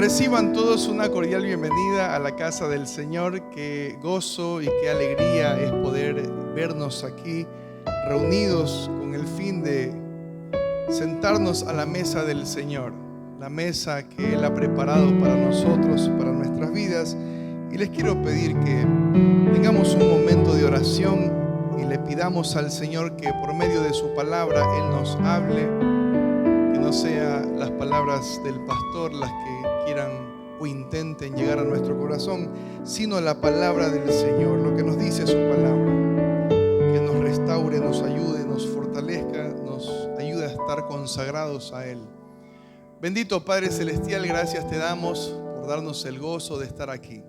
Reciban todos una cordial bienvenida a la casa del Señor. Qué gozo y qué alegría es poder vernos aquí reunidos con el fin de sentarnos a la mesa del Señor, la mesa que Él ha preparado para nosotros, para nuestras vidas. Y les quiero pedir que tengamos un momento de oración y le pidamos al Señor que por medio de su palabra Él nos hable, que no sean las palabras del pastor las que quieran o intenten llegar a nuestro corazón, sino la palabra del Señor, lo que nos dice su palabra, que nos restaure, nos ayude, nos fortalezca, nos ayude a estar consagrados a Él. Bendito Padre Celestial, gracias te damos por darnos el gozo de estar aquí,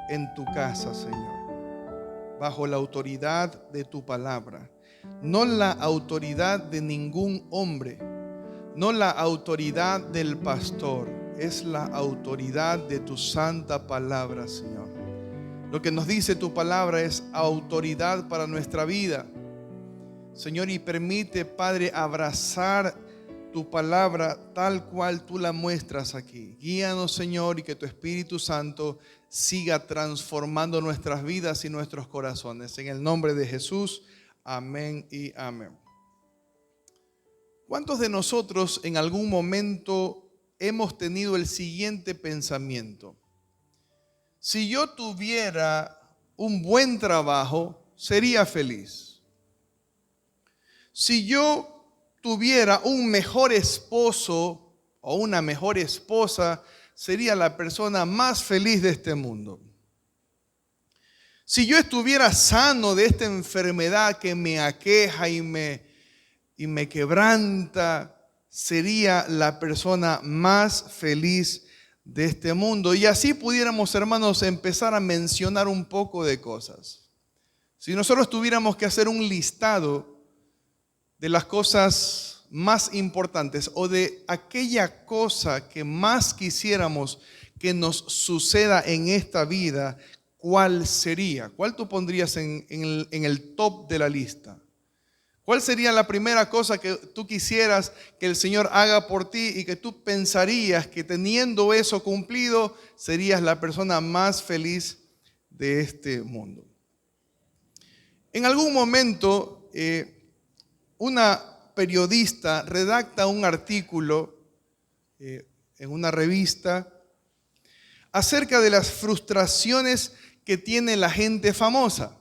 en tu casa, Señor, bajo la autoridad de tu palabra, no la autoridad de ningún hombre, no la autoridad del pastor, es la autoridad de tu santa palabra, Señor. Lo que nos dice tu palabra es autoridad para nuestra vida, Señor, y permite, Padre, abrazar tu palabra tal cual tú la muestras aquí. Guíanos, Señor, y que tu Espíritu Santo siga transformando nuestras vidas y nuestros corazones. En el nombre de Jesús, amén y amén. ¿Cuántos de nosotros en algún momento hemos tenido el siguiente pensamiento? Si yo tuviera un buen trabajo, sería feliz. Si yo tuviera un mejor esposo o una mejor esposa, sería la persona más feliz de este mundo. Si yo estuviera sano de esta enfermedad que me aqueja y me quebranta, sería la persona más feliz de este mundo. Y así pudiéramos, hermanos, empezar a mencionar un poco de cosas. Si nosotros tuviéramos que hacer un listado de las cosas más importantes o de aquella cosa que más quisiéramos que nos suceda en esta vida, ¿cuál sería? ¿Cuál tú pondrías en el top de la lista? ¿Cuál sería la primera cosa que tú quisieras que el Señor haga por ti y que tú pensarías que teniendo eso cumplido serías la persona más feliz de este mundo? En algún momento, una periodista redacta un artículo en una revista acerca de las frustraciones que tiene la gente famosa.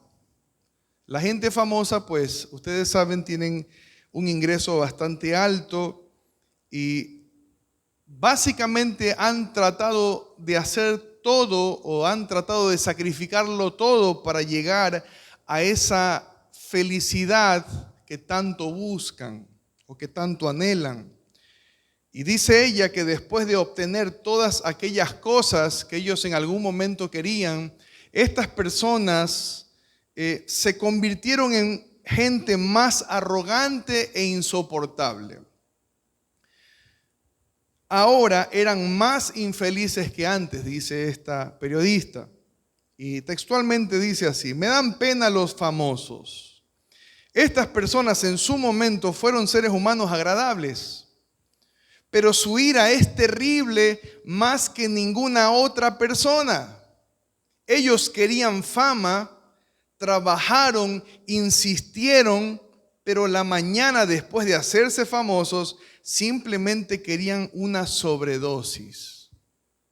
La gente famosa, pues, ustedes saben, tienen un ingreso bastante alto y básicamente han tratado de hacer todo o han tratado de sacrificarlo todo para llegar a esa felicidad que tanto buscan o que tanto anhelan. Y dice ella que después de obtener todas aquellas cosas que ellos en algún momento querían, estas personas se convirtieron en gente más arrogante e insoportable. Ahora eran más infelices que antes, dice esta periodista. Y textualmente dice así: me dan pena los famosos. Estas personas en su momento fueron seres humanos agradables, pero su ira es terrible más que ninguna otra persona. Ellos querían fama, trabajaron, insistieron, pero la mañana después de hacerse famosos, simplemente querían una sobredosis.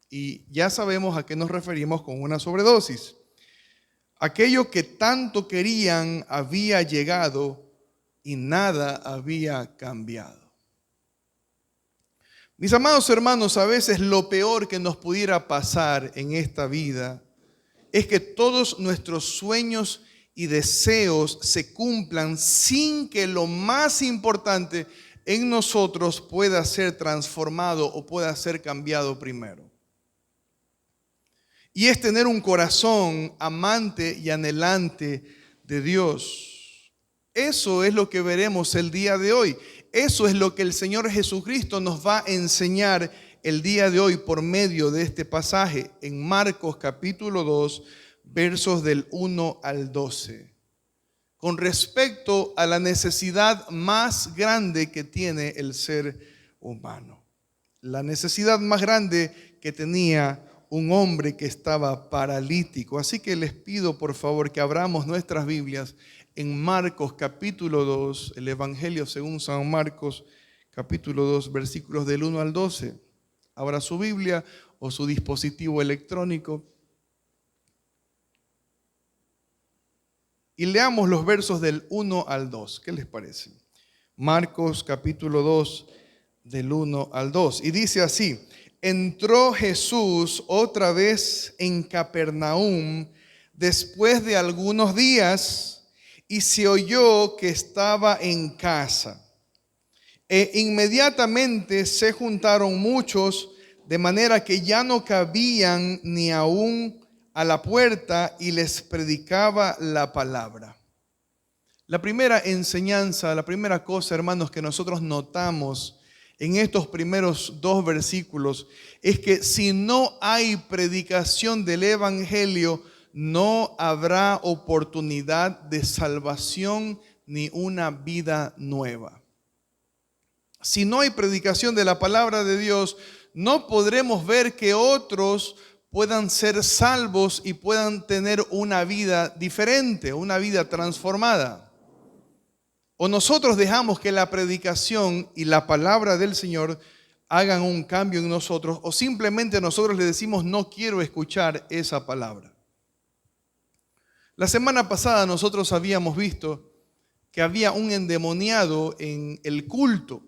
Y ya sabemos a qué nos referimos con una sobredosis. Aquello que tanto querían había llegado y nada había cambiado. Mis amados hermanos, a veces lo peor que nos pudiera pasar en esta vida es que todos nuestros sueños y deseos se cumplan sin que lo más importante en nosotros pueda ser transformado o pueda ser cambiado primero. Y es tener un corazón amante y anhelante de Dios. Eso es lo que veremos el día de hoy. Eso es lo que el Señor Jesucristo nos va a enseñar el día de hoy por medio de este pasaje en Marcos capítulo 2, versos del 1 al 12, con respecto a la necesidad más grande que tiene el ser humano. la necesidad más grande que tenía un hombre que estaba paralítico. Así que les pido por favor que abramos nuestras Biblias en Marcos capítulo 2, el Evangelio según San Marcos capítulo 2, versículos del 1 al 12. Abra su Biblia o su dispositivo electrónico y leamos los versos del 1 al 2. ¿Qué les parece? Marcos capítulo 2, del 1 al 2. Y dice así: entró Jesús otra vez en Capernaum después de algunos días y se oyó que estaba en casa. E inmediatamente se juntaron muchos, de manera que ya no cabían ni aún a la puerta, y les predicaba la palabra. La primera enseñanza, la primera cosa, hermanos, que nosotros notamos en estos primeros dos versículos es que si no hay predicación del Evangelio, no habrá oportunidad de salvación ni una vida nueva. Si no hay predicación de la palabra de Dios, no podremos ver que otros puedan ser salvos y puedan tener una vida diferente, una vida transformada. O nosotros dejamos que la predicación y la palabra del Señor hagan un cambio en nosotros, o simplemente nosotros le decimos no quiero escuchar esa palabra. La semana pasada nosotros habíamos visto que había un endemoniado en el culto,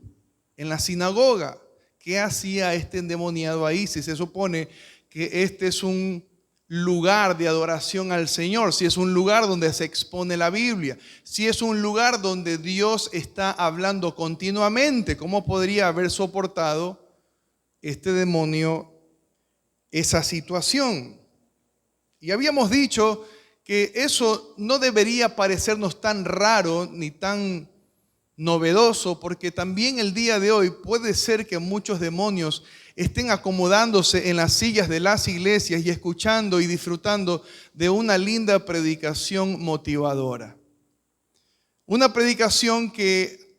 en la sinagoga. ¿Qué hacía este endemoniado ahí? Si se supone que este es un lugar de adoración al Señor, si es un lugar donde se expone la Biblia, si es un lugar donde Dios está hablando continuamente, ¿cómo podría haber soportado este demonio esa situación? Y habíamos dicho que eso no debería parecernos tan raro ni tan novedoso, porque también el día de hoy puede ser que muchos demonios estén acomodándose en las sillas de las iglesias y escuchando y disfrutando de una linda predicación motivadora. Una predicación que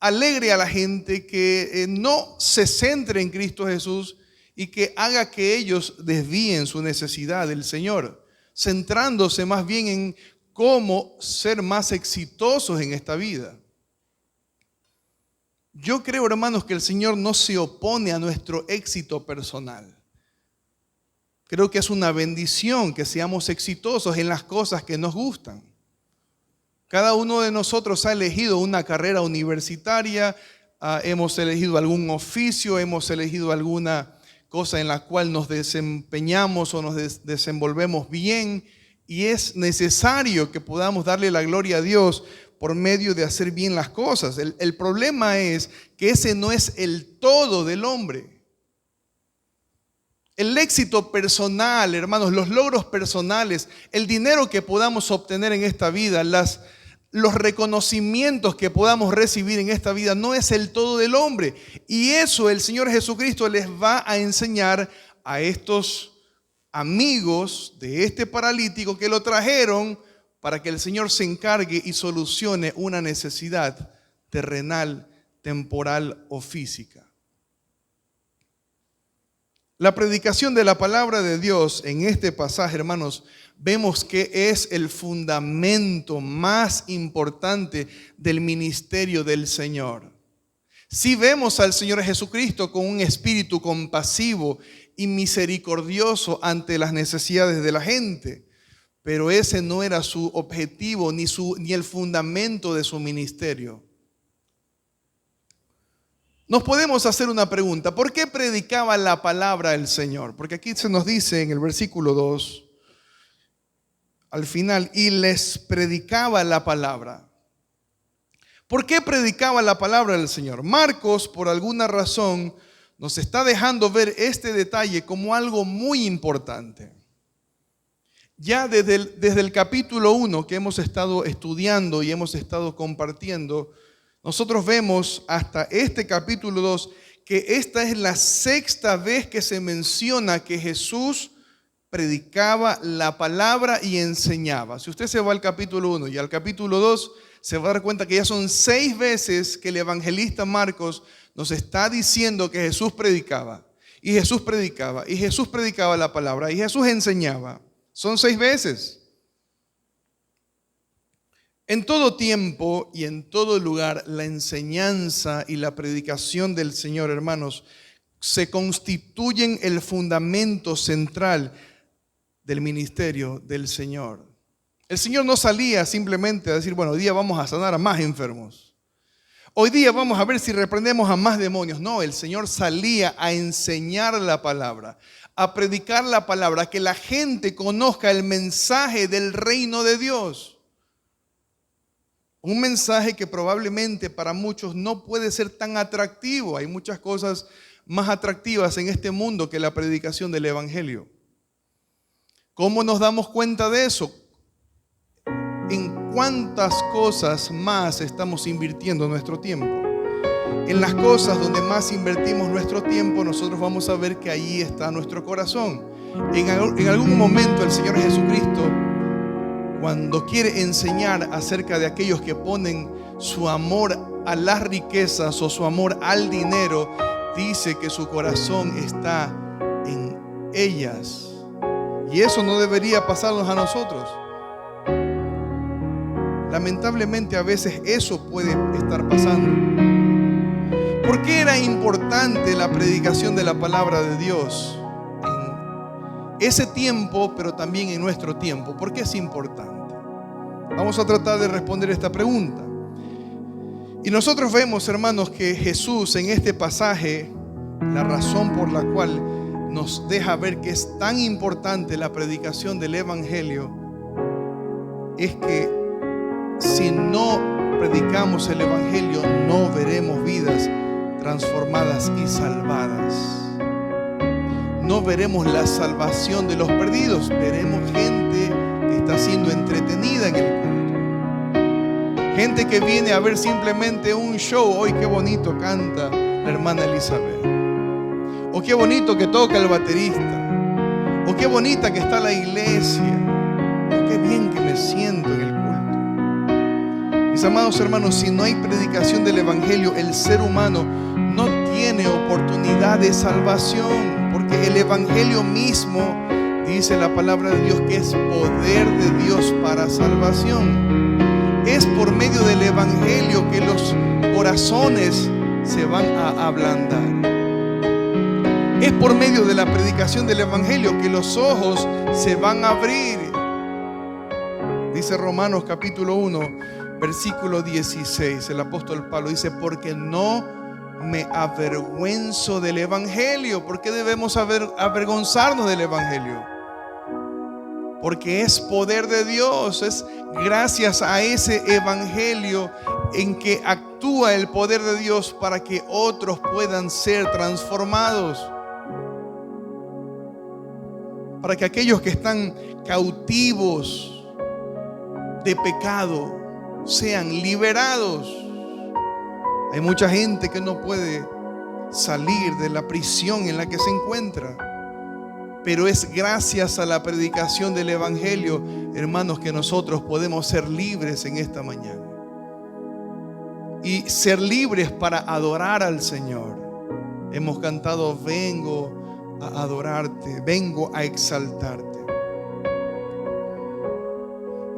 alegre a la gente, que no se centre en Cristo Jesús y que haga que ellos desvíen su necesidad del Señor, centrándose más bien en cómo ser más exitosos en esta vida. Yo creo, hermanos, que el Señor no se opone a nuestro éxito personal. Creo que es una bendición que seamos exitosos en las cosas que nos gustan. Cada uno de nosotros ha elegido una carrera universitaria, hemos elegido algún oficio, hemos elegido alguna cosa en la cual nos desempeñamos o nos desenvolvemos bien, y es necesario que podamos darle la gloria a Dios por medio de hacer bien las cosas. El problema es que ese no es el todo del hombre. El éxito personal, hermanos, los logros personales, el dinero que podamos obtener en esta vida, los reconocimientos que podamos recibir en esta vida, no es el todo del hombre. Y eso el Señor Jesucristo les va a enseñar a estos amigos de este paralítico que lo trajeron para que el Señor se encargue y solucione una necesidad terrenal, temporal o física. La predicación de la palabra de Dios en este pasaje, hermanos, vemos que es el fundamento más importante del ministerio del Señor. Si vemos al Señor Jesucristo con un espíritu compasivo y misericordioso ante las necesidades de la gente, pero ese no era su objetivo ni el fundamento de su ministerio. Nos podemos hacer una pregunta: ¿por qué predicaba la palabra el Señor? Porque aquí se nos dice en el versículo 2, al final, y les predicaba la palabra. ¿Por qué predicaba la palabra del Señor? Marcos, por alguna razón, nos está dejando ver este detalle como algo muy importante. Ya desde el capítulo 1 que hemos estado estudiando y hemos estado compartiendo, nosotros vemos hasta este capítulo 2 que esta es la sexta vez que se menciona que Jesús predicaba la palabra y enseñaba. Si usted se va al capítulo 1 y al capítulo 2, se va a dar cuenta que ya son 6 veces que el evangelista Marcos nos está diciendo que Jesús predicaba. Y Jesús predicaba, y Jesús predicaba la palabra, y Jesús enseñaba. Son 6 veces. En todo tiempo y en todo lugar, la enseñanza y la predicación del Señor, hermanos, se constituyen el fundamento central del ministerio del Señor. El Señor no salía simplemente a decir, bueno, hoy día vamos a sanar a más enfermos. Hoy día vamos a ver si reprendemos a más demonios. No, el Señor salía a enseñar la palabra, a predicar la palabra, que la gente conozca el mensaje del reino de Dios. Un mensaje que probablemente para muchos no puede ser tan atractivo. Hay muchas cosas más atractivas en este mundo que la predicación del evangelio. ¿Cómo nos damos cuenta de eso? ¿En cuántas cosas más estamos invirtiendo nuestro tiempo? En las cosas donde más invertimos nuestro tiempo, nosotros vamos a ver que ahí está nuestro corazón. En algún momento el Señor Jesucristo, cuando quiere enseñar acerca de aquellos que ponen su amor a las riquezas o su amor al dinero, dice que su corazón está en ellas. Y eso no debería pasarnos a nosotros. Lamentablemente a veces eso puede estar pasando. ¿Por qué era importante la predicación de la palabra de Dios en ese tiempo, pero también en nuestro tiempo? ¿Por qué es importante? Vamos a tratar de responder esta pregunta. Y nosotros vemos, hermanos, que Jesús en este pasaje, la razón por la cual nos deja ver que es tan importante la predicación del evangelio es que si no predicamos el evangelio, no veremos vidas transformadas y salvadas. No veremos la salvación de los perdidos, veremos gente que está siendo entretenida en el culto. Gente que viene a ver simplemente un show. Hoy qué bonito canta la hermana Elizabeth. O qué bonito que toca el baterista. O qué bonita que está la iglesia. O qué bien que me siento en el culto. Mis amados hermanos, si no hay predicación del evangelio, el ser humano no tiene oportunidad de salvación, porque el evangelio mismo dice la palabra de Dios que es poder de Dios para salvación. Es por medio del evangelio que los corazones se van a ablandar. Es por medio de la predicación del evangelio que los ojos se van a abrir. Dice Romanos capítulo 1, versículo 16, el apóstol Pablo dice, porque no me avergüenzo del evangelio. ¿Por qué debemos avergonzarnos del evangelio? Porque es poder de Dios, es gracias a ese evangelio en que actúa el poder de Dios para que otros puedan ser transformados. Para que aquellos que están cautivos de pecado sean liberados. Hay mucha gente que no puede salir de la prisión en la que se encuentra. Pero es gracias a la predicación del evangelio, hermanos, que nosotros podemos ser libres en esta mañana. Y ser libres para adorar al Señor. Hemos cantado, vengo a adorarte, vengo a exaltarte.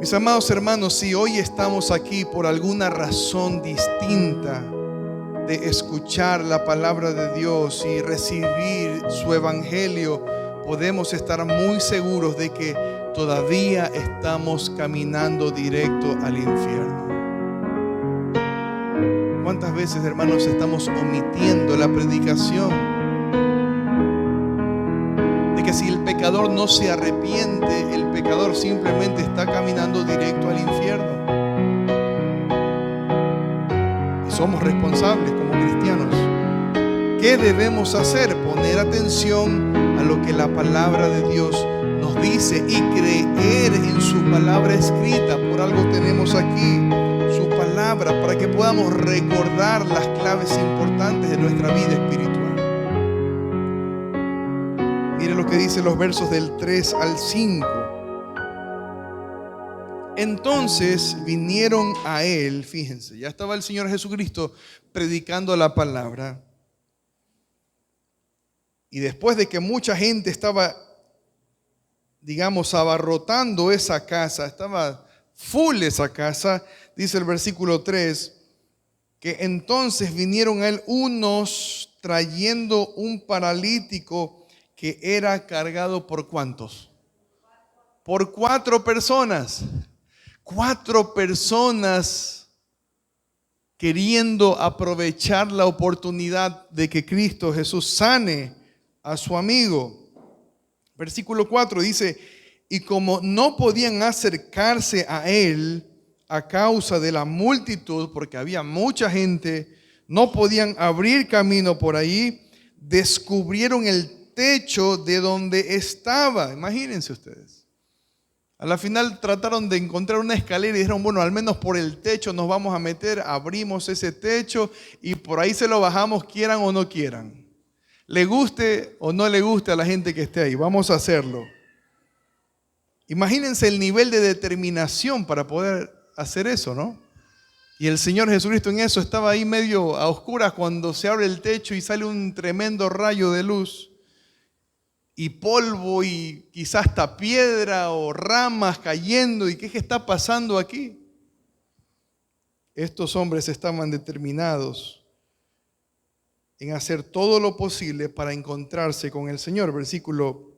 Mis amados hermanos, si hoy estamos aquí por alguna razón distinta de escuchar la palabra de Dios y recibir su evangelio, podemos estar muy seguros de que todavía estamos caminando directo al infierno. ¿Cuántas veces, hermanos, estamos omitiendo la predicación de que si el pecador no se arrepiente, el pecador simplemente está caminando directo al infierno? Y somos responsables como cristianos. ¿Qué debemos hacer? Poner atención a lo que la palabra de Dios nos dice y creer en su palabra escrita. Por algo tenemos aquí su palabra, para que podamos recordar las claves importantes de nuestra vida espiritual. Mire lo que que dice los versos del 3 al 5. Entonces vinieron a él, fíjense, ya estaba el Señor Jesucristo predicando la palabra. Y después de que mucha gente estaba, digamos, abarrotando esa casa, estaba full esa casa, dice el versículo 3, que entonces vinieron a él unos trayendo un paralítico que era cargado por ¿cuántos? Por 4 personas. 4 personas queriendo aprovechar la oportunidad de que Cristo Jesús sane a su amigo. Versículo 4 dice, y como no podían acercarse a él a causa de la multitud, porque había mucha gente, no podían abrir camino por ahí, descubrieron el techo de donde estaba. Imagínense ustedes. A la final trataron de encontrar una escalera y dijeron, bueno, al menos por el techo nos vamos a meter, abrimos ese techo y por ahí se lo bajamos, quieran o no quieran. Le guste o no le guste a la gente que esté ahí, vamos a hacerlo. Imagínense el nivel de determinación para poder hacer eso, ¿no? Y el Señor Jesucristo en eso estaba ahí medio a oscuras cuando se abre el techo y sale un tremendo rayo de luz. Y polvo y quizás hasta piedra o ramas cayendo. ¿Y qué está pasando aquí? Estos hombres estaban determinados en hacer todo lo posible para encontrarse con el Señor. Versículo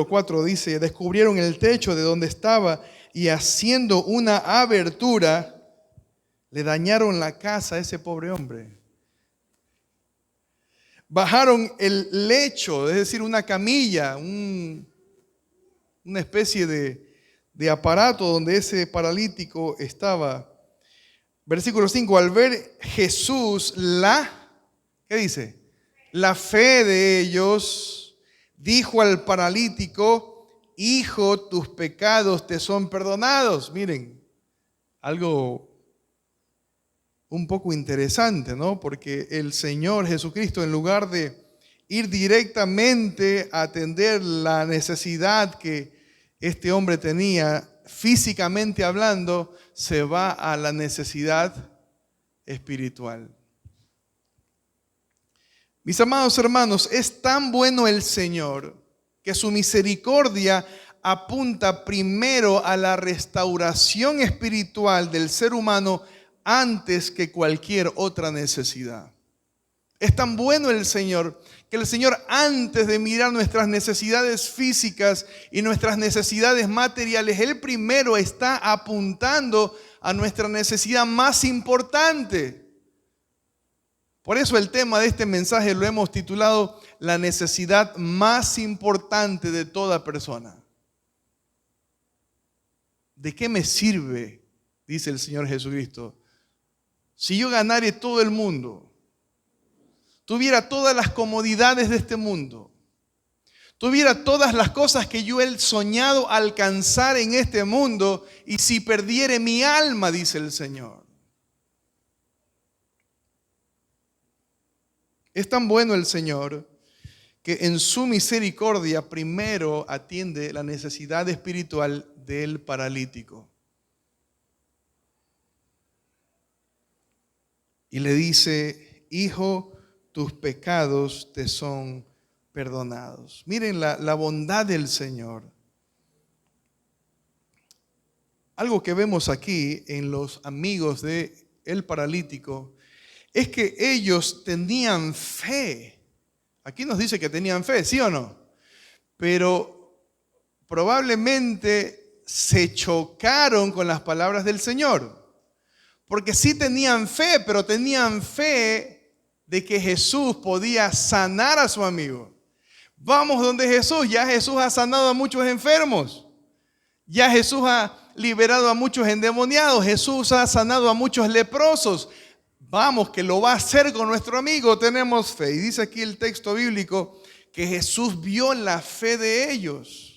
4 dice, descubrieron el techo de donde estaba y haciendo una abertura, le dañaron la casa a ese pobre hombre. Bajaron el lecho, es decir, una camilla, una especie de aparato donde ese paralítico estaba. Versículo 5, al ver Jesús ¿qué dice? La fe de ellos, dijo al paralítico, hijo, tus pecados te son perdonados. Miren, algo un poco interesante, ¿no? Porque el Señor Jesucristo, en lugar de ir directamente a atender la necesidad que este hombre tenía, físicamente hablando, se va a la necesidad espiritual. Mis amados hermanos, es tan bueno el Señor que su misericordia apunta primero a la restauración espiritual del ser humano antes que cualquier otra necesidad. Es tan bueno el Señor que el Señor, antes de mirar nuestras necesidades físicas y nuestras necesidades materiales, Él primero está apuntando a nuestra necesidad más importante. Por eso el tema de este mensaje lo hemos titulado la necesidad más importante de toda persona. ¿De qué me sirve, dice el Señor Jesucristo, si yo ganare todo el mundo, tuviera todas las comodidades de este mundo, tuviera todas las cosas que yo he soñado alcanzar en este mundo, y si perdiere mi alma, dice el Señor? Es tan bueno el Señor que en su misericordia primero atiende la necesidad espiritual del paralítico. Y le dice, hijo, tus pecados te son perdonados. Miren la bondad del Señor. Algo que vemos aquí en los amigos del paralítico es que ellos tenían fe. Aquí nos dice que tenían fe, ¿sí o no? Pero probablemente se chocaron con las palabras del Señor. Porque sí tenían fe, pero tenían fe de que Jesús podía sanar a su amigo. Vamos donde Jesús. Ya Jesús ha sanado a muchos enfermos. Ya Jesús ha liberado a muchos endemoniados. Jesús ha sanado a muchos leprosos. Vamos, que lo va a hacer con nuestro amigo. Tenemos fe. Y dice aquí el texto bíblico que Jesús vio la fe de ellos.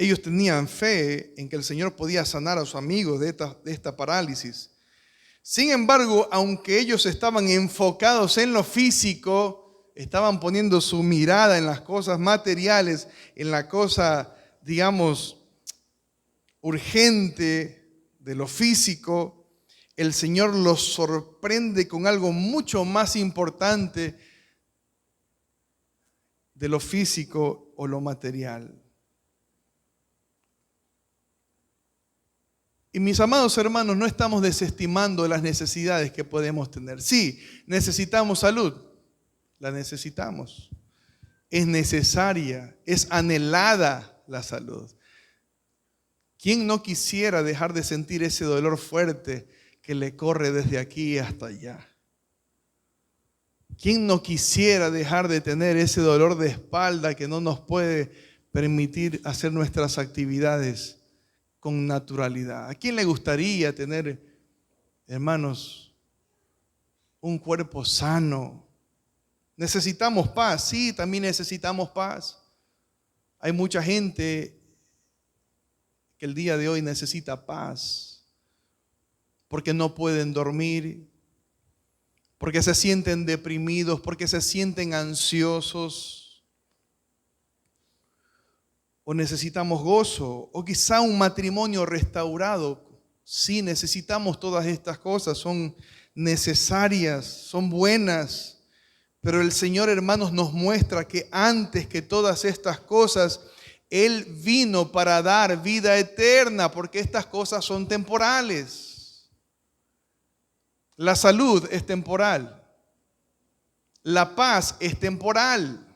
Ellos tenían fe en que el Señor podía sanar a su amigo de esta parálisis. Sin embargo, aunque ellos estaban enfocados en lo físico, estaban poniendo su mirada en las cosas materiales, en la cosa, digamos, urgente de lo físico, el Señor los sorprende con algo mucho más importante de lo físico o lo material. Y mis amados hermanos, no estamos desestimando las necesidades que podemos tener. Sí, necesitamos salud, la necesitamos. Es necesaria, es anhelada la salud. ¿Quién no quisiera dejar de sentir ese dolor fuerte que le corre desde aquí hasta allá? ¿Quién no quisiera dejar de tener ese dolor de espalda que no nos puede permitir hacer nuestras actividades con naturalidad? ¿A quién le gustaría tener, hermanos, un cuerpo sano? ¿Necesitamos paz? Sí, también necesitamos paz. Hay mucha gente que el día de hoy necesita paz porque no pueden dormir, porque se sienten deprimidos, porque se sienten ansiosos. O necesitamos gozo, o quizá un matrimonio restaurado. Sí, necesitamos todas estas cosas, son necesarias, son buenas. Pero el Señor, hermanos, nos muestra que antes que todas estas cosas, Él vino para dar vida eterna, porque estas cosas son temporales. La salud es temporal. La paz es temporal.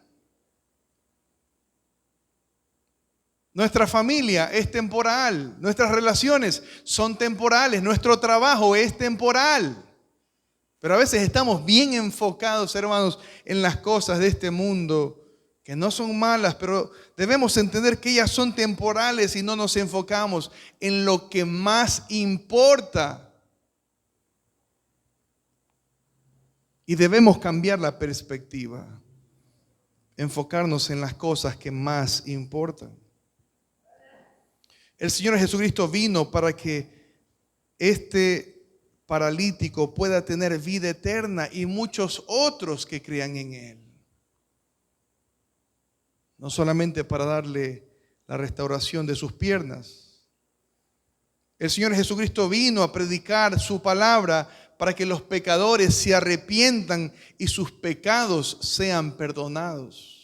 Nuestra familia es temporal, nuestras relaciones son temporales, nuestro trabajo es temporal. Pero a veces estamos bien enfocados, hermanos, en las cosas de este mundo, que no son malas, pero debemos entender que ellas son temporales y no nos enfocamos en lo que más importa. Y debemos cambiar la perspectiva, enfocarnos en las cosas que más importan. El Señor Jesucristo vino para que este paralítico pueda tener vida eterna y muchos otros que crean en Él. No solamente para darle la restauración de sus piernas. El Señor Jesucristo vino a predicar su palabra para que los pecadores se arrepientan y sus pecados sean perdonados.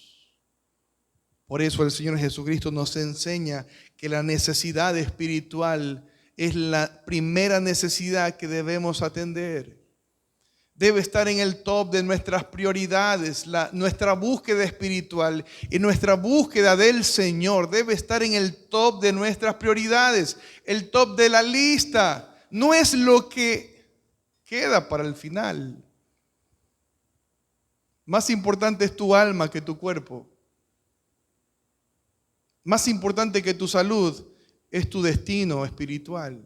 Por eso el Señor Jesucristo nos enseña que la necesidad espiritual es la primera necesidad que debemos atender. Debe estar en el top de nuestras prioridades. Nuestra búsqueda espiritual y nuestra búsqueda del Señor debe estar en el top de nuestras prioridades, el top de la lista. No es lo que queda para el final. Más importante es tu alma que tu cuerpo. Más importante que tu salud es tu destino espiritual.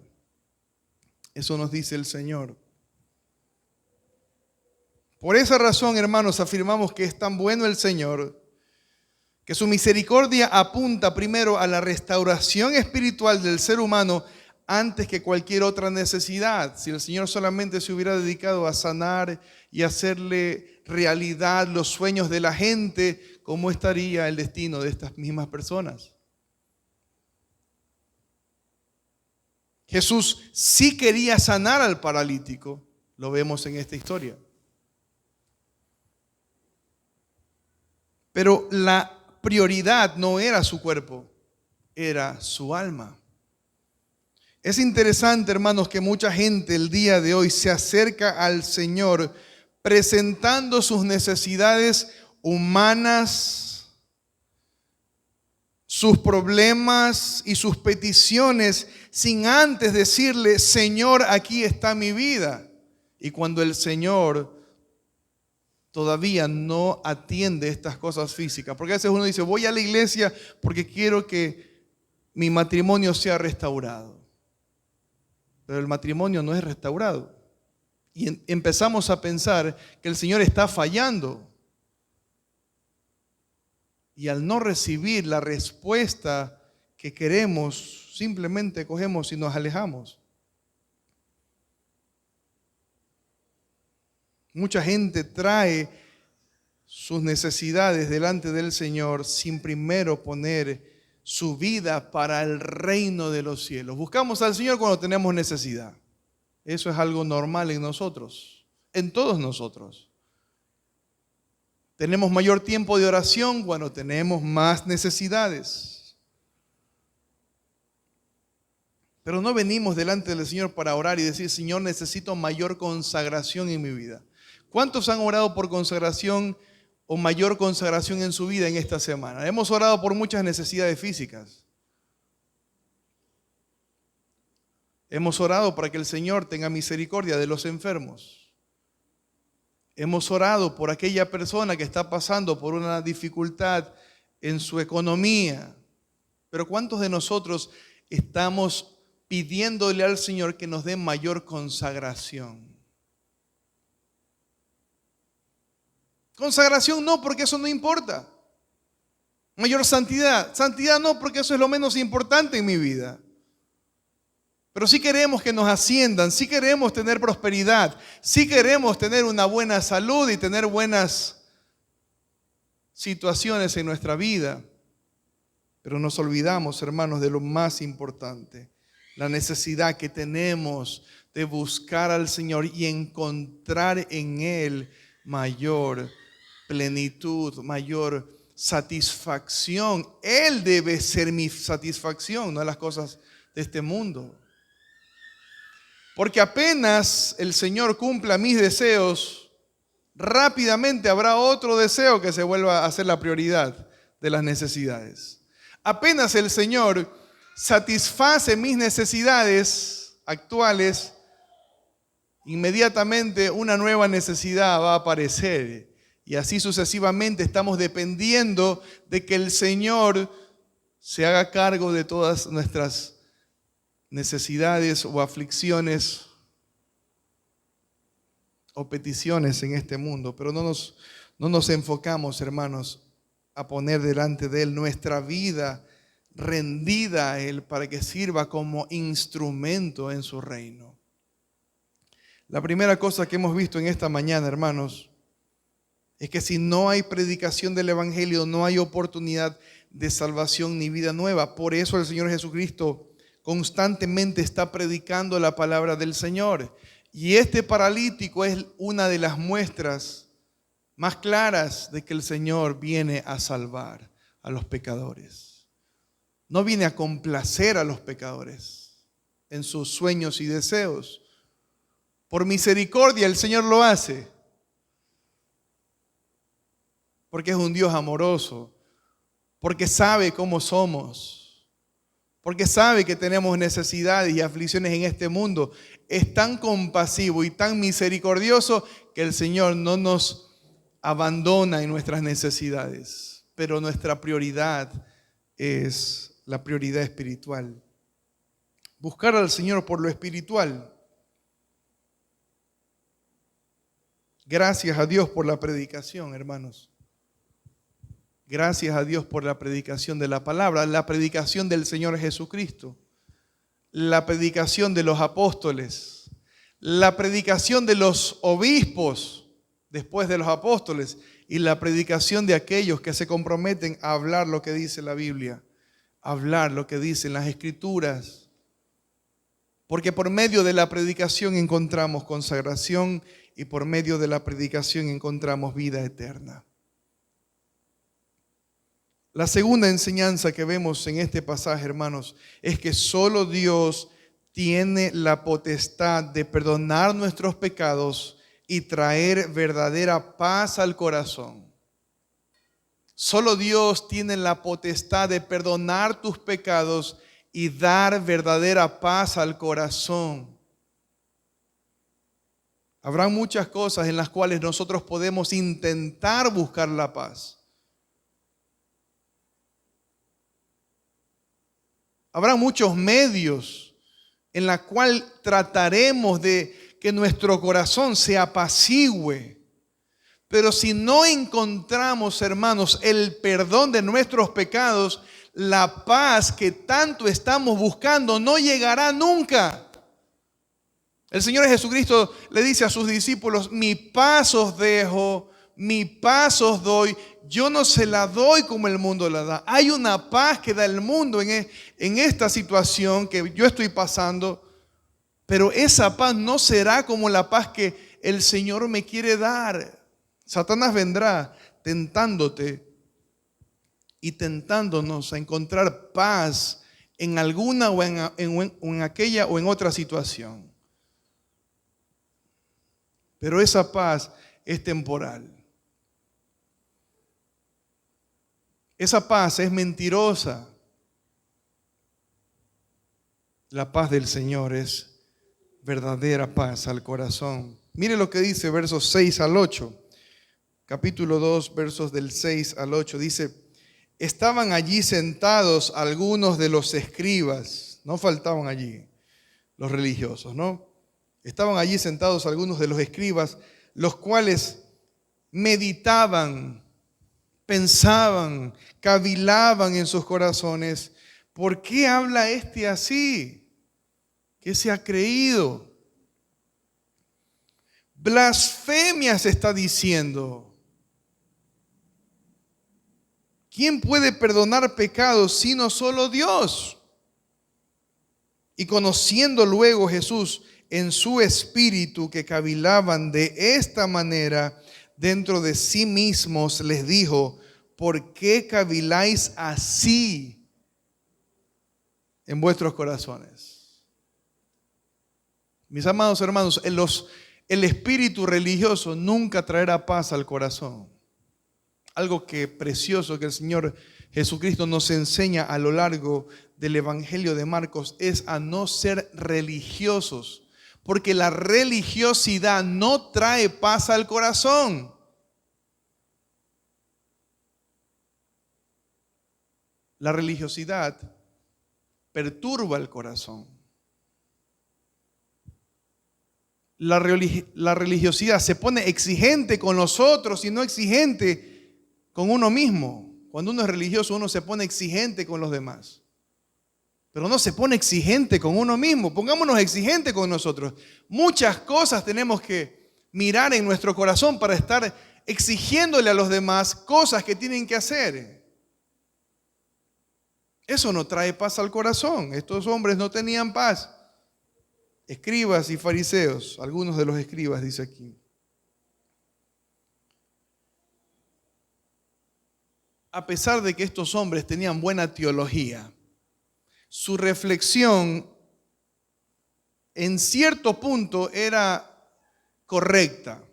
Eso nos dice el Señor. Por esa razón, hermanos, afirmamos que es tan bueno el Señor, que su misericordia apunta primero a la restauración espiritual del ser humano antes que cualquier otra necesidad. Si el Señor solamente se hubiera dedicado a sanar y hacerle realidad los sueños de la gente, ¿cómo estaría el destino de estas mismas personas? Jesús sí quería sanar al paralítico, lo vemos en esta historia. Pero la prioridad no era su cuerpo, era su alma. Es interesante, hermanos, que mucha gente el día de hoy se acerca al Señor presentando sus necesidades humanas, sus problemas y sus peticiones sin antes decirle: Señor, aquí está mi vida. Y cuando el Señor todavía no atiende estas cosas físicas, porque a veces uno dice: voy a la iglesia porque quiero que mi matrimonio sea restaurado. Pero el matrimonio no es restaurado. Y empezamos a pensar que el Señor está fallando. Y al no recibir la respuesta que queremos, simplemente cogemos y nos alejamos. Mucha gente trae sus necesidades delante del Señor sin primero poner su vida para el reino de los cielos. Buscamos al Señor cuando tenemos necesidad. Eso es algo normal en nosotros, en todos nosotros. Tenemos mayor tiempo de oración cuando tenemos más necesidades. Pero no venimos delante del Señor para orar y decir, Señor, necesito mayor consagración en mi vida. ¿Cuántos han orado por consagración o mayor consagración en su vida en esta semana? Hemos orado por muchas necesidades físicas. Hemos orado para que el Señor tenga misericordia de los enfermos. Hemos orado por aquella persona que está pasando por una dificultad en su economía. Pero ¿cuántos de nosotros estamos pidiéndole al Señor que nos dé mayor consagración? Consagración no, porque eso no importa. Mayor santidad. Santidad no, porque eso es lo menos importante en mi vida. Pero sí queremos que nos asciendan, sí queremos tener prosperidad, sí queremos tener una buena salud y tener buenas situaciones en nuestra vida. Pero nos olvidamos, hermanos, de lo más importante, la necesidad que tenemos de buscar al Señor y encontrar en Él mayor plenitud, mayor satisfacción. Él debe ser mi satisfacción, no las cosas de este mundo. Porque apenas el Señor cumpla mis deseos, rápidamente habrá otro deseo que se vuelva a ser la prioridad de las necesidades. Apenas el Señor satisface mis necesidades actuales, inmediatamente una nueva necesidad va a aparecer. Y así sucesivamente estamos dependiendo de que el Señor se haga cargo de todas nuestras necesidades o aflicciones o peticiones en este mundo. Pero no nos enfocamos, hermanos, a poner delante de Él nuestra vida rendida a Él para que sirva como instrumento en su reino. La primera cosa que hemos visto en esta mañana, hermanos, es que si no hay predicación del Evangelio, no hay oportunidad de salvación ni vida nueva. Por eso el Señor Jesucristo constantemente está predicando la palabra del Señor. Y este paralítico es una de las muestras más claras de que el Señor viene a salvar a los pecadores. No viene a complacer a los pecadores en sus sueños y deseos. Por misericordia el Señor lo hace. Porque es un Dios amoroso. Porque sabe cómo somos. Porque sabe que tenemos necesidades y aflicciones en este mundo. Es tan compasivo y tan misericordioso que el Señor no nos abandona en nuestras necesidades. Pero nuestra prioridad es la prioridad espiritual. Buscar al Señor por lo espiritual. Gracias a Dios por la predicación, hermanos. Gracias a Dios por la predicación de la palabra, la predicación del Señor Jesucristo, la predicación de los apóstoles, la predicación de los obispos después de los apóstoles y la predicación de aquellos que se comprometen a hablar lo que dice la Biblia, hablar lo que dicen las Escrituras. Porque por medio de la predicación encontramos consagración y por medio de la predicación encontramos vida eterna. La segunda enseñanza que vemos en este pasaje, hermanos, es que solo Dios tiene la potestad de perdonar nuestros pecados y traer verdadera paz al corazón. Solo Dios tiene la potestad de perdonar tus pecados y dar verdadera paz al corazón. Habrá muchas cosas en las cuales nosotros podemos intentar buscar la paz. Habrá muchos medios en los cuales trataremos de que nuestro corazón se apacigüe. Pero si no encontramos, hermanos, el perdón de nuestros pecados, la paz que tanto estamos buscando no llegará nunca. El Señor Jesucristo le dice a sus discípulos: mi paz os dejo, mi paz os doy. Yo no se la doy como el mundo la da. Hay una paz que da el mundo en esta situación que yo estoy pasando, pero esa paz no será como la paz que el Señor me quiere dar. Satanás vendrá tentándote y tentándonos a encontrar paz en alguna o en aquella o en otra situación. Pero esa paz es temporal. Esa paz es mentirosa. La paz del Señor es verdadera paz al corazón. Mire lo que dice versos 6 al 8. Capítulo 2, versos del 6 al 8. Dice: estaban allí sentados algunos de los escribas. No faltaban allí los religiosos, ¿no? Estaban allí sentados algunos de los escribas, los cuales meditaban, pensaban, cavilaban en sus corazones: ¿por qué habla este así? ¿Qué se ha creído? Blasfemias está diciendo. ¿Quién puede perdonar pecados sino solo Dios? Y conociendo luego Jesús en su espíritu que cavilaban de esta manera dentro de sí mismos, les dijo: ¿por qué caviláis así en vuestros corazones? Mis amados hermanos, el espíritu religioso nunca traerá paz al corazón. Algo que precioso que el Señor Jesucristo nos enseña a lo largo del Evangelio de Marcos es a no ser religiosos, porque la religiosidad no trae paz al corazón. La religiosidad perturba el corazón. La religiosidad se pone exigente con los otros y no exigente con uno mismo. Cuando uno es religioso, uno se pone exigente con los demás, pero no se pone exigente con uno mismo. Pongámonos exigentes con nosotros. Muchas cosas tenemos que mirar en nuestro corazón para estar exigiéndole a los demás cosas que tienen que hacer. Eso no trae paz al corazón. Estos hombres no tenían paz. Escribas y fariseos, algunos de los escribas, dice aquí. A pesar de que estos hombres tenían buena teología, su reflexión en cierto punto era correcta.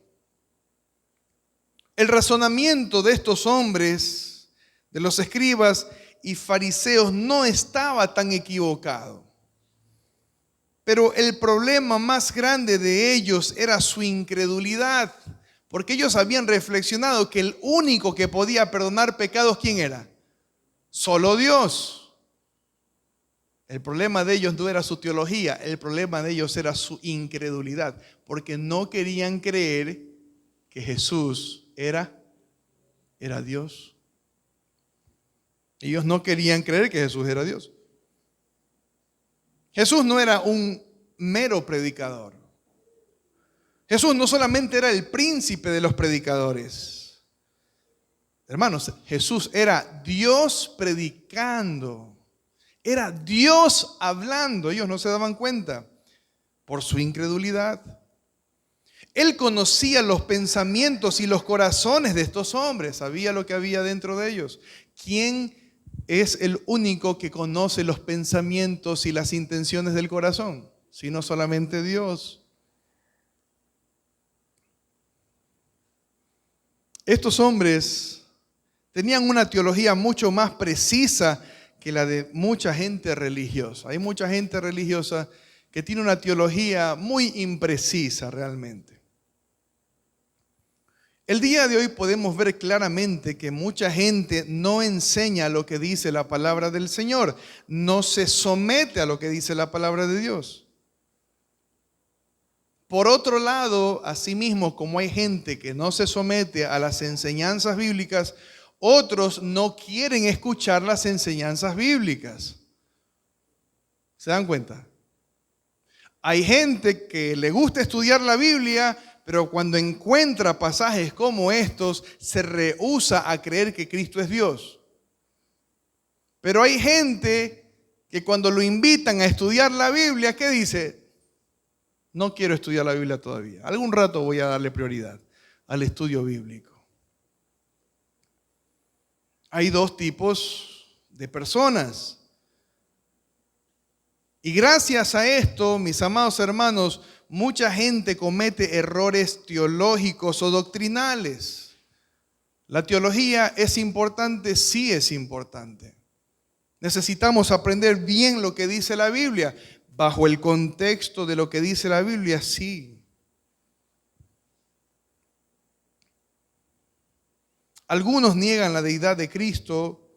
El razonamiento de estos hombres, de los escribas y fariseos, no estaba tan equivocado. Pero el problema más grande de ellos era su incredulidad. Porque ellos habían reflexionado que el único que podía perdonar pecados, ¿quién era? Solo Dios. El problema de ellos no era su teología, el problema de ellos era su incredulidad, porque no querían creer que Jesús era Dios. Ellos no querían creer que Jesús era Dios. Jesús no era un mero predicador. Jesús no solamente era el príncipe de los predicadores. Hermanos, Jesús era Dios predicando. Era Dios hablando. Ellos no se daban cuenta por su incredulidad. Él conocía los pensamientos y los corazones de estos hombres. Sabía lo que había dentro de ellos. ¿Quién es el único que conoce los pensamientos y las intenciones del corazón? Sino solamente Dios. Estos hombres tenían una teología mucho más precisa que la de mucha gente religiosa. Hay mucha gente religiosa que tiene una teología muy imprecisa realmente. El día de hoy podemos ver claramente que mucha gente no enseña lo que dice la palabra del Señor, no se somete a lo que dice la palabra de Dios. Por otro lado, asimismo, como hay gente que no se somete a las enseñanzas bíblicas, otros no quieren escuchar las enseñanzas bíblicas. ¿Se dan cuenta? Hay gente que le gusta estudiar la Biblia, pero cuando encuentra pasajes como estos, se rehúsa a creer que Cristo es Dios. Pero hay gente que cuando lo invitan a estudiar la Biblia, ¿qué dice? No quiero estudiar la Biblia todavía. Algún rato voy a darle prioridad al estudio bíblico. Hay dos tipos de personas. Y gracias a esto, mis amados hermanos, mucha gente comete errores teológicos o doctrinales. ¿La teología es importante? Sí es importante. Necesitamos aprender bien lo que dice la Biblia. Bajo el contexto de lo que dice la Biblia, sí. Algunos niegan la deidad de Cristo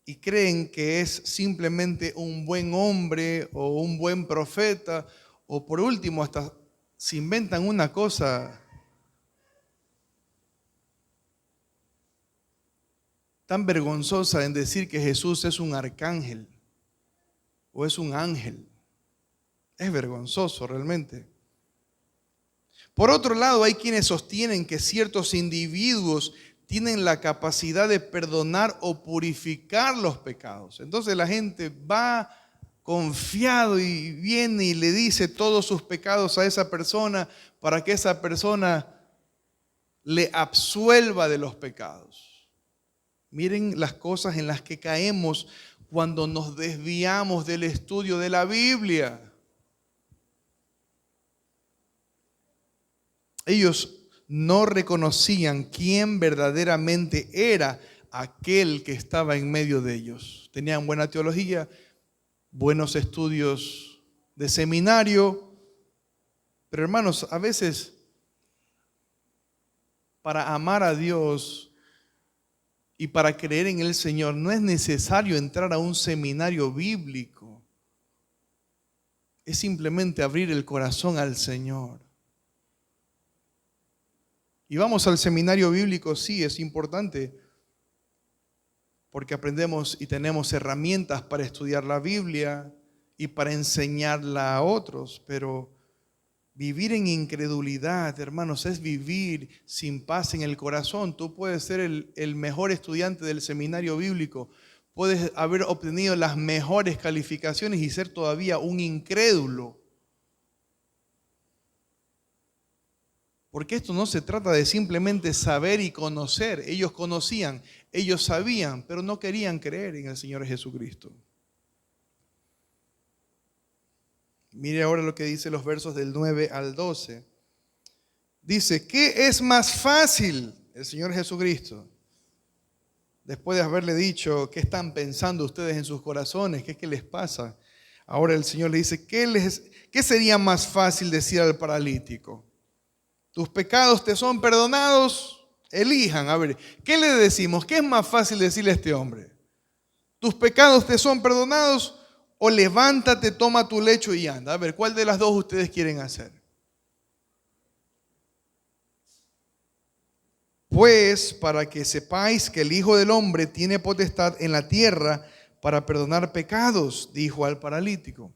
y creen que es simplemente un buen hombre o un buen profeta, o por último hasta se inventan una cosa tan vergonzosa en decir que Jesús es un arcángel o es un ángel. Es vergonzoso realmente. Por otro lado, hay quienes sostienen que ciertos individuos tienen la capacidad de perdonar o purificar los pecados. Entonces la gente va confiado y viene y le dice todos sus pecados a esa persona para que esa persona le absuelva de los pecados. Miren las cosas en las que caemos cuando nos desviamos del estudio de la Biblia. Ellos no reconocían quién verdaderamente era aquel que estaba en medio de ellos. Tenían buena teología, buenos estudios de seminario, pero hermanos, a veces para amar a Dios y para creer en el Señor no es necesario entrar a un seminario bíblico. Es simplemente abrir el corazón al Señor. Y vamos al seminario bíblico, sí, es importante, porque aprendemos y tenemos herramientas para estudiar la Biblia y para enseñarla a otros, pero vivir en incredulidad, hermanos, es vivir sin paz en el corazón. Tú puedes ser el mejor estudiante del seminario bíblico, puedes haber obtenido las mejores calificaciones y ser todavía un incrédulo. Porque esto no se trata de simplemente saber y conocer. Ellos conocían, ellos sabían, pero no querían creer en el Señor Jesucristo. Mire ahora lo que dice los versos del 9 al 12. Dice, ¿qué es más fácil? El Señor Jesucristo, después de haberle dicho, ¿qué están pensando ustedes en sus corazones? ¿Qué les pasa? Ahora el Señor le dice, ¿qué sería más fácil decir al paralítico? ¿Tus pecados te son perdonados? Elijan, a ver, ¿qué le decimos? ¿Qué es más fácil decirle a este hombre? ¿Tus pecados te son perdonados? O levántate, toma tu lecho y anda. A ver, ¿cuál de las dos ustedes quieren hacer? Pues para que sepáis que el Hijo del Hombre tiene potestad en la tierra para perdonar pecados, dijo al paralítico.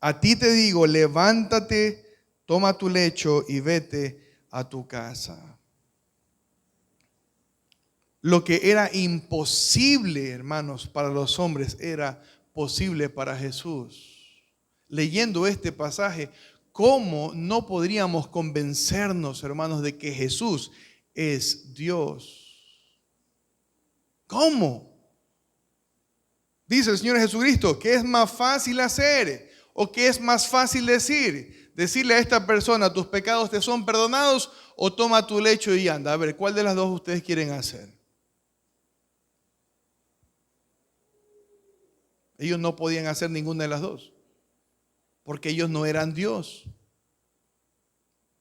A ti te digo, levántate, toma tu lecho y vete a tu casa. Lo que era imposible, hermanos, para los hombres era posible para Jesús. Leyendo este pasaje, ¿cómo no podríamos convencernos, hermanos, de que Jesús es Dios? ¿Cómo? Dice el Señor Jesucristo, ¿qué es más fácil hacer? ¿O qué es más fácil decir? Decirle a esta persona, tus pecados te son perdonados, o toma tu lecho y anda. A ver, ¿cuál de las dos ustedes quieren hacer? Ellos no podían hacer ninguna de las dos, porque ellos no eran Dios.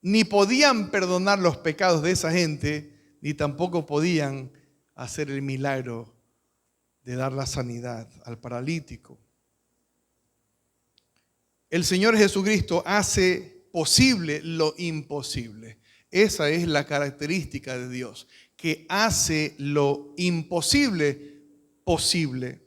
Ni podían perdonar los pecados de esa gente, ni tampoco podían hacer el milagro de dar la sanidad al paralítico. El Señor Jesucristo hace posible lo imposible. Esa es la característica de Dios, que hace lo imposible posible.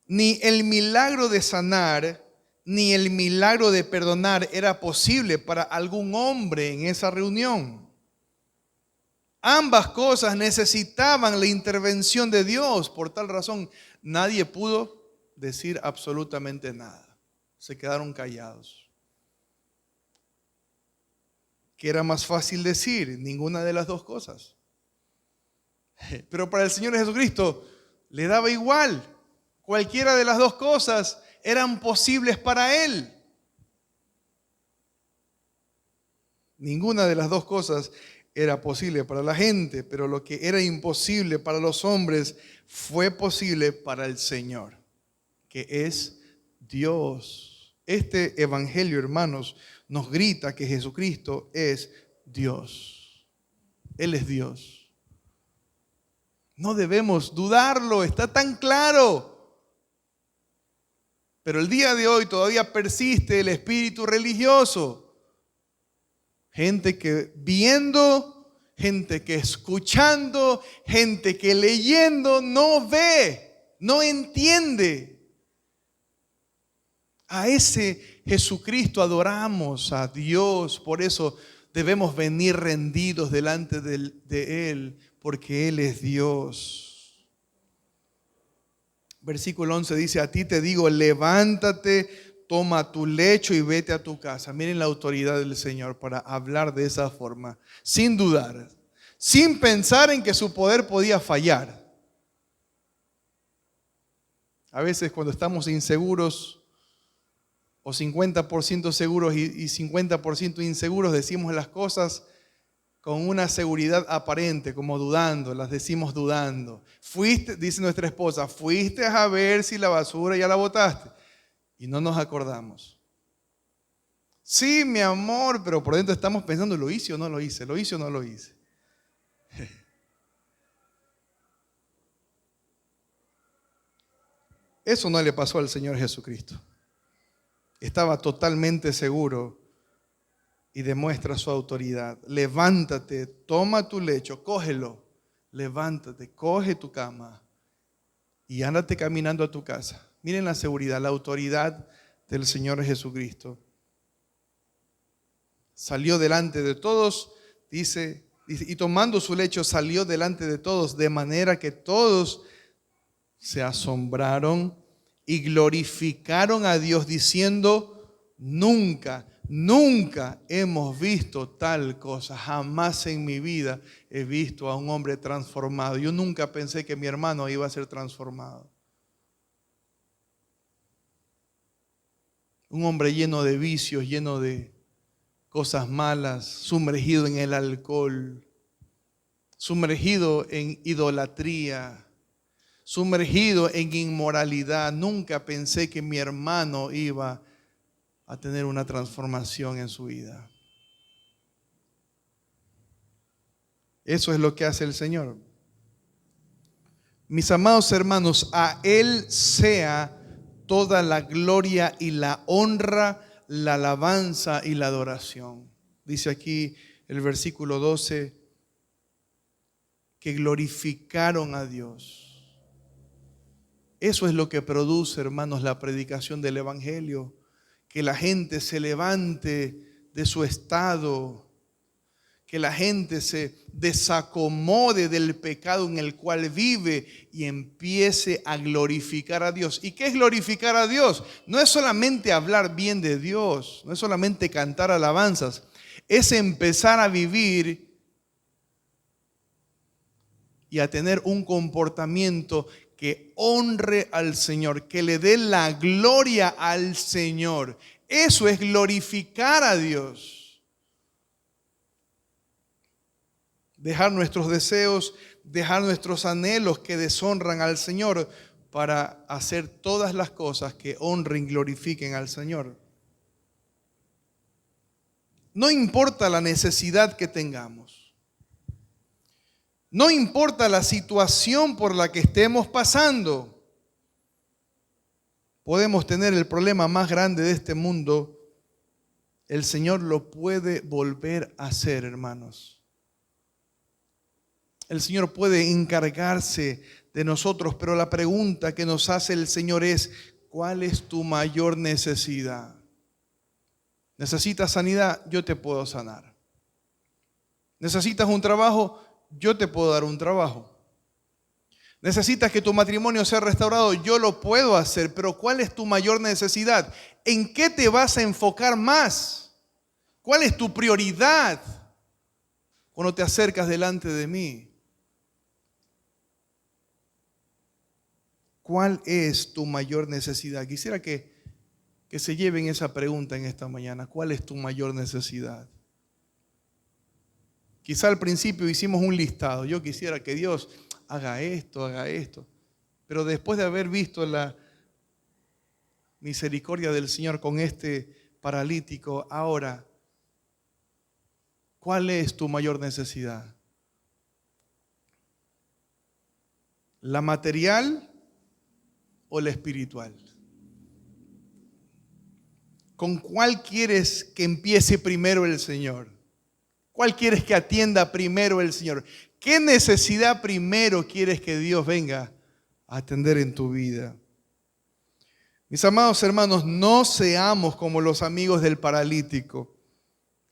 Ni el milagro de sanar, ni el milagro de perdonar era posible para algún hombre en esa reunión. Ambas cosas necesitaban la intervención de Dios. Por tal razón, nadie pudo decir absolutamente nada. Se quedaron callados. ¿Qué era más fácil decir? Ninguna de las dos cosas. Pero para el Señor Jesucristo le daba igual. Cualquiera de las dos cosas eran posibles para Él. Ninguna de las dos cosas era posible para la gente, pero lo que era imposible para los hombres fue posible para el Señor, que es Dios. Este evangelio, hermanos, nos grita que Jesucristo es Dios. Él es Dios. No debemos dudarlo, está tan claro. Pero el día de hoy todavía persiste el espíritu religioso. Gente que viendo, gente que escuchando, gente que leyendo no ve, no entiende. A ese Jesucristo adoramos, a Dios. Por eso debemos venir rendidos delante de Él, porque Él es Dios. Versículo 11 dice, a ti te digo, levántate, toma tu lecho y vete a tu casa. Miren la autoridad del Señor para hablar de esa forma, sin dudar, sin pensar en que su poder podía fallar. A veces cuando estamos inseguros o 50% seguros y 50% inseguros, decimos las cosas con una seguridad aparente, como dudando, las decimos dudando. Fuiste, dice nuestra esposa, fuiste a ver si la basura ya la botaste. Y no nos acordamos. Sí, mi amor, pero por dentro estamos pensando, ¿lo hice o no lo hice? ¿Lo hice o no lo hice? Eso no le pasó al Señor Jesucristo. Estaba totalmente seguro y demuestra su autoridad. Levántate, toma tu lecho, cógelo. Levántate, coge tu cama y ándate caminando a tu casa. Miren la seguridad, la autoridad del Señor Jesucristo. Salió delante de todos, dice, y tomando su lecho salió delante de todos, de manera que todos se asombraron y glorificaron a Dios diciendo, nunca hemos visto tal cosa. Jamás en mi vida he visto a un hombre transformado. Yo nunca pensé que mi hermano iba a ser transformado. Un hombre lleno de vicios, lleno de cosas malas, sumergido en el alcohol, sumergido en idolatría, sumergido en inmoralidad. Nunca pensé que mi hermano iba a tener una transformación en su vida. Eso es lo que hace el Señor. Mis amados hermanos, a Él sea toda la gloria y la honra, la alabanza y la adoración. Dice aquí el versículo 12, que glorificaron a Dios. Eso es lo que produce, hermanos, la predicación del Evangelio. Que la gente se levante de su estado, que la gente se desacomode del pecado en el cual vive y empiece a glorificar a Dios. ¿Y qué es glorificar a Dios? No es solamente hablar bien de Dios, no es solamente cantar alabanzas, es empezar a vivir y a tener un comportamiento que honre al Señor, que le dé la gloria al Señor. Eso es glorificar a Dios. Dejar nuestros deseos, dejar nuestros anhelos que deshonran al Señor para hacer todas las cosas que honren y glorifiquen al Señor. No importa la necesidad que tengamos. No importa la situación por la que estemos pasando. Podemos tener el problema más grande de este mundo. El Señor lo puede volver a hacer, hermanos. El Señor puede encargarse de nosotros, pero la pregunta que nos hace el Señor es: ¿cuál es tu mayor necesidad? ¿Necesitas sanidad? Yo te puedo sanar. ¿Necesitas un trabajo? Yo te puedo dar un trabajo. ¿Necesitas que tu matrimonio sea restaurado? Yo lo puedo hacer, pero ¿cuál es tu mayor necesidad? ¿En qué te vas a enfocar más? ¿Cuál es tu prioridad cuando te acercas delante de mí? ¿Cuál es tu mayor necesidad? Quisiera que se lleven esa pregunta en esta mañana. ¿Cuál es tu mayor necesidad? Quizá al principio hicimos un listado. Yo quisiera que Dios haga esto. Pero después de haber visto la misericordia del Señor con este paralítico, ahora, ¿cuál es tu mayor necesidad? ¿La material o la espiritual? ¿Con cuál quieres que empiece primero el Señor? ¿Cuál quieres que atienda primero el Señor? ¿Qué necesidad primero quieres que Dios venga a atender en tu vida? Mis amados hermanos, no seamos como los amigos del paralítico,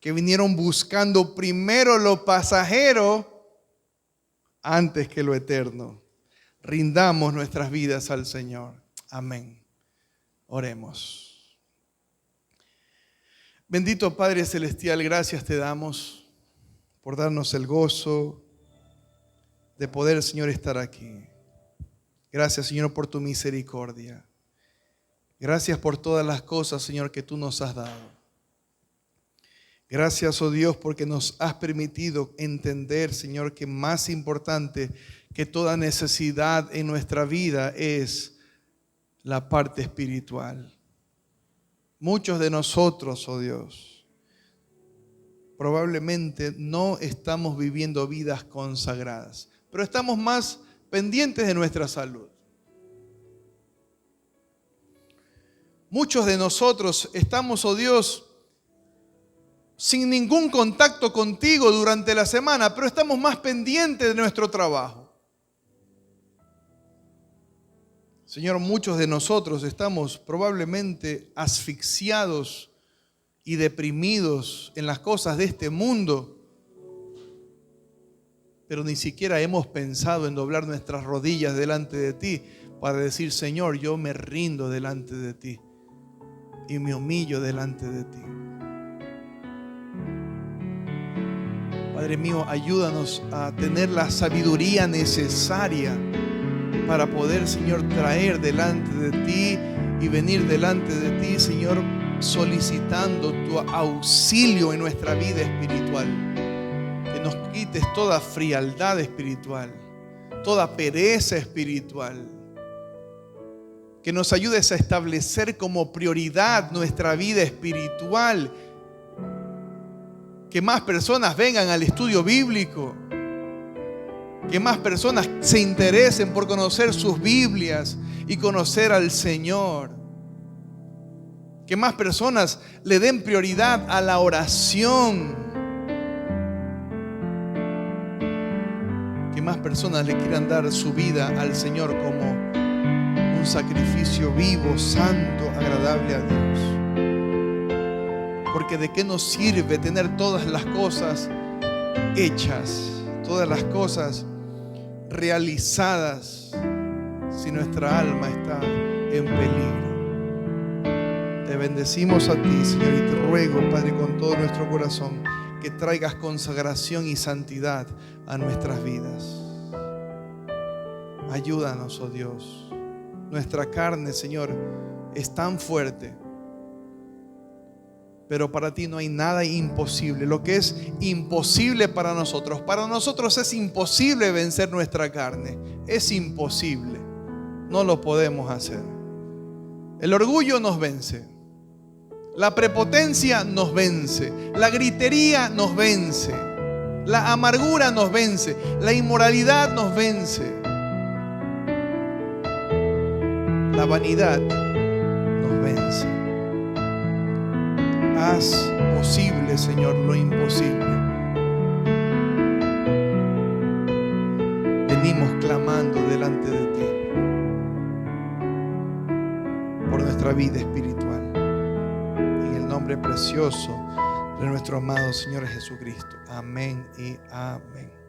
que vinieron buscando primero lo pasajero antes que lo eterno. Rindamos nuestras vidas al Señor. Amén. Oremos. Bendito Padre Celestial, gracias te damos por darnos el gozo de poder, Señor, estar aquí. Gracias, Señor, por tu misericordia. Gracias por todas las cosas, Señor, que tú nos has dado. Gracias, oh Dios, porque nos has permitido entender, Señor, que más importante que toda necesidad en nuestra vida es la parte espiritual. Muchos de nosotros, oh Dios, probablemente no estamos viviendo vidas consagradas, pero estamos más pendientes de nuestra salud. Muchos de nosotros estamos, oh Dios, sin ningún contacto contigo durante la semana, pero estamos más pendientes de nuestro trabajo. Señor, muchos de nosotros estamos probablemente asfixiados y deprimidos en las cosas de este mundo, pero ni siquiera hemos pensado en doblar nuestras rodillas delante de ti para decir: Señor, yo me rindo delante de ti y me humillo delante de ti. Padre mío, ayúdanos a tener la sabiduría necesaria para poder, Señor, traer delante de ti y venir delante de ti, Señor, solicitando tu auxilio en nuestra vida espiritual. Que nos quites toda frialdad espiritual, toda pereza espiritual. Que nos ayudes a establecer como prioridad nuestra vida espiritual. Que más personas vengan al estudio bíblico. Que más personas se interesen por conocer sus Biblias y conocer al Señor. Que más personas le den prioridad a la oración. Que más personas le quieran dar su vida al Señor como un sacrificio vivo, santo, agradable a Dios. Porque ¿de qué nos sirve tener todas las cosas hechas, todas las cosas realizadas, si nuestra alma está en peligro? Te bendecimos a ti, Señor, y te ruego, Padre, con todo nuestro corazón, que traigas consagración y santidad a nuestras vidas. Ayúdanos, oh Dios. Nuestra carne, Señor, es tan fuerte, pero para ti no hay nada imposible. Lo que es imposible para nosotros es imposible vencer nuestra carne. Es imposible. No lo podemos hacer. El orgullo nos vence. La prepotencia nos vence. La gritería nos vence. La amargura nos vence. La inmoralidad nos vence. La vanidad nos vence. Haz posible, Señor, lo imposible. Venimos clamando delante delante de ti por nuestra vida espiritual. En el nombre precioso de nuestro amado Señor Jesucristo. Amén y amén.